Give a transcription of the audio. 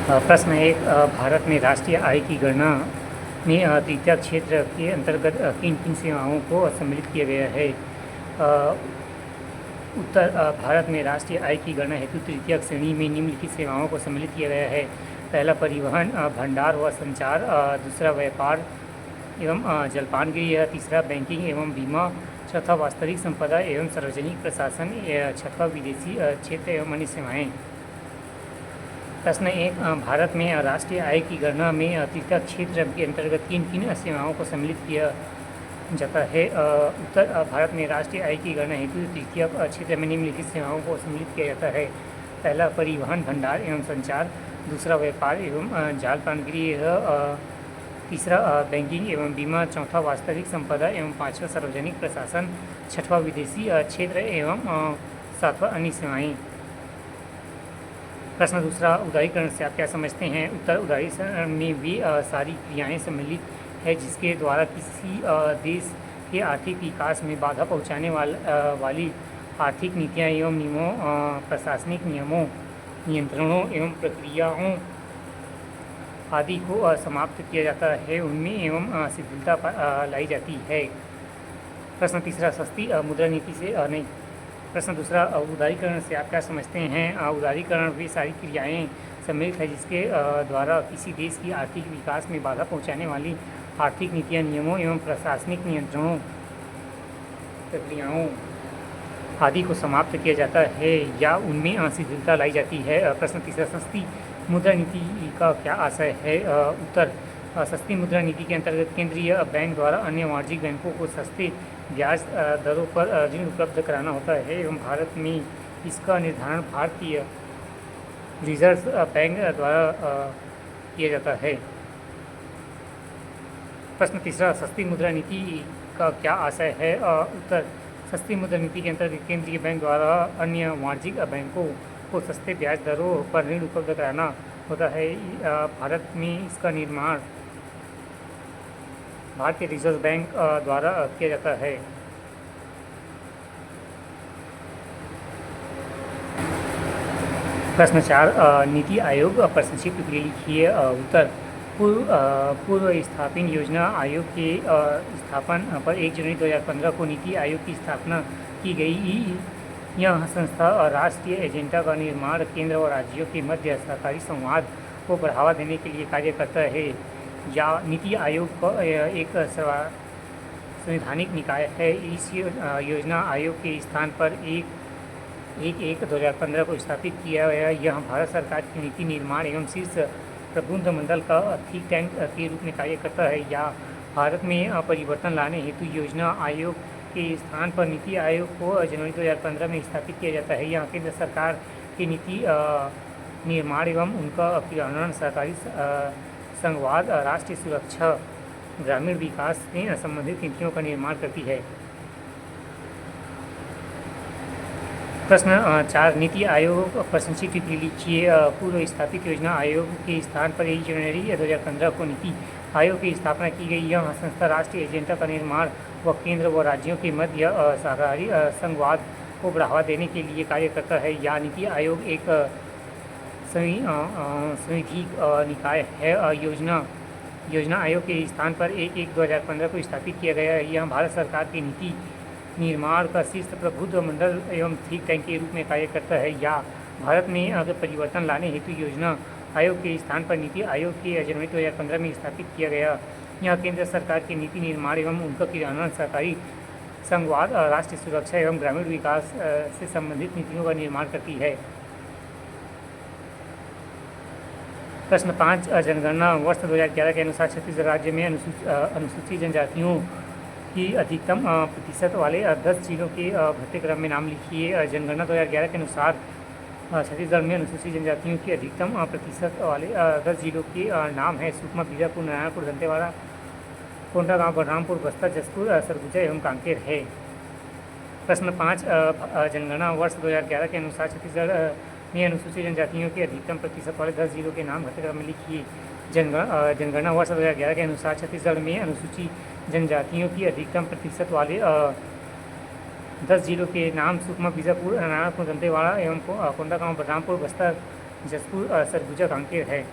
प्रश्न एक, भारत में राष्ट्रीय आय की गणना में तृतीय क्षेत्र के अंतर्गत किन किन सेवाओं को सम्मिलित किया गया है। उत्तर, भारत में राष्ट्रीय आय की गणना हेतु तृतीय श्रेणी में निम्नलिखित सेवाओं को सम्मिलित किया गया है। पहला, परिवहन, भंडार व संचार। दूसरा, व्यापार एवं जलपान गृह। तीसरा, बैंकिंग एवं बीमा। चौथा, वास्तविक संपदा एवं सार्वजनिक प्रशासन। छठवां, विदेशी क्षेत्र एवं अन्य सेवाएँ। प्रश्न एक, भारत में राष्ट्रीय आय की गणना में तृतीय क्षेत्र के अंतर्गत किन किन सेवाओं को सम्मिलित किया जाता है। उत्तर, भारत में राष्ट्रीय आय की गणना हेतु तृतीय क्षेत्र में निम्नलिखित सेवाओं को सम्मिलित किया जाता है। पहला, परिवहन, भंडार एवं संचार। दूसरा, व्यापार एवं जालपान गृह। तीसरा, बैंकिंग एवं बीमा। चौथा, वास्तविक संपदा एवं पाँचवा, सार्वजनिक प्रशासन। छठवां, विदेशी क्षेत्र एवं सातवां, अन्य सेवाएँ। प्रश्न दूसरा, उदारीकरण से आप क्या समझते हैं। उत्तर, उदारीकरण में वे सारी क्रियाएं सम्मिलित है जिसके द्वारा किसी देश के आर्थिक विकास में बाधा पहुंचाने वाली आर्थिक नीतियां एवं नियमों, प्रशासनिक नियमों, नियंत्रणों एवं प्रक्रियाओं आदि को समाप्त किया जाता है, उनमें एवं शिथिलता लाई जाती है। प्रश्न तीसरा, सस्ती मुद्रा नीति से नहीं। प्रश्न दूसरा, उदारीकरण से आप क्या समझते हैं। उदारीकरण वे सारी क्रियाएं सम्मिलित है जिसके द्वारा किसी देश की आर्थिक विकास में बाधा पहुंचाने वाली आर्थिक नीतियां, नियमों एवं प्रशासनिक नियंत्रणों, प्रक्रियाओं आदि को समाप्त किया जाता है या उनमें शिथिलता लाई जाती है। प्रश्न तीसरा, सस्ती मुद्रा नीति का क्या आशय है। उत्तर, सस्ती मुद्रा नीति के अंतर्गत केंद्रीय बैंक द्वारा अन्य वाणिज्यिक बैंकों को सस्ते ब्याज दरों पर ऋण उपलब्ध कराना होता है एवं भारत में इसका निर्धारण भारतीय रिजर्व बैंक द्वारा किया जाता है। प्रश्न तीसरा, सस्ती मुद्रा नीति का क्या आशय है। उत्तर, सस्ती मुद्रा नीति के अंतर्गत केंद्रीय बैंक द्वारा अन्य वाणिज्यिक बैंकों को सस्ते ब्याज दरों पर ऋण उपलब्ध कराना होता है। भारत में इसका निर्माण भारतीय रिजर्व बैंक द्वारा किया जाता है। प्रश्न 4, नीति आयोग पर संक्षिप्त लिखिए। उत्तर, पूर्व स्थापन योजना आयोग के स्थापन पर 1 जनवरी 2015 को नीति आयोग की स्थापना की गई। यह संस्था राष्ट्रीय एजेंडा का निर्माण केंद्र और राज्यों के मध्य सरकारी संवाद को बढ़ावा देने के लिए कार्य करता है। या नीति आयोग का एक संवैधानिक निकाय है। इस योजना आयोग के स्थान पर 1/1/2015 को स्थापित किया गया। यह भारत सरकार की नीति निर्माण एवं शीर्ष प्रबंध मंडल का थिंक टैंक के रूप में कार्य करता है। या भारत में परिवर्तन लाने हेतु योजना आयोग के स्थान पर नीति आयोग को जनवरी 2015 में स्थापित किया जाता है। यह केंद्र सरकार की नीति निर्माण एवं उनका क्रियान्वयन, सरकारी संवाद, राष्ट्रीय सुरक्षा, ग्रामीण विकास से संबंधित नीतियों का निर्माण करती है। प्रश्न 4, नीति आयोग पर संक्षिप्त टिप्पणी लिखिए। पूर्व स्थापित योजना आयोग के स्थान पर 1 जनवरी 2015 को नीति आयोग की स्थापना की गई। यह संस्था राष्ट्रीय एजेंडा का निर्माण व केंद्र व राज्यों के मध्य सरकारी संवाद को बढ़ावा देने के लिए कार्य करता है। या नीति आयोग एक संवैधानिक निकाय है। योजना आयोग के स्थान पर 1/1/2015 को स्थापित किया गया है। यह भारत सरकार की नीति निर्माण का शीर्ष प्रबुद्ध मंडल एवं थिंक टैंक के रूप में कार्य करता है। या भारत में अगर परिवर्तन लाने हेतु योजना आयोग के स्थान पर नीति आयोग के जनवरी 2015 में स्थापित किया गया। यह केंद्र सरकार की नीति निर्माण एवं उनका क्रियान्वयन, सरकारी संवाद, राष्ट्रीय सुरक्षा एवं ग्रामीण विकास से संबंधित नीतियों का निर्माण करती है। प्रश्न 5, जनगणना वर्ष 2011 के अनुसार छत्तीसगढ़ राज्य में अनुसूचित जनजातियों की अधिकतम प्रतिशत वाले 10 जिलों के भर्ती क्रम में नाम लिखिए। जनगणना 2011 के अनुसार छत्तीसगढ़ में अनुसूचित जनजातियों की अधिकतम प्रतिशत वाले 10 जिलों के नाम है सुकमा, बीजापुर, नारायणपुर, दंतेवाड़ा, कोंडागांव, बलरामपुर, बस्तर, जशपुर, सरगुजा एवं कांकेर है। प्रश्न 5, जनगणना वर्ष 2011 के अनुसार छत्तीसगढ़ में अनुसूचित जनजातियों के अधिकतम प्रतिशत वाले 10 जिलों के नाम घटक्रम में लिखिए। जनगणना वर्ष 2011 के अनुसार छत्तीसगढ़ में अनुसूचित जनजातियों की अधिकतम प्रतिशत वाले 10 जिलों के नाम सुकमा, बीजापुर, नारायणपुर, दंतेवाड़ा एवं कोंडागांव, बलरामपुर, बस्तर, जसपुर, सरगुजा, कांकेर है।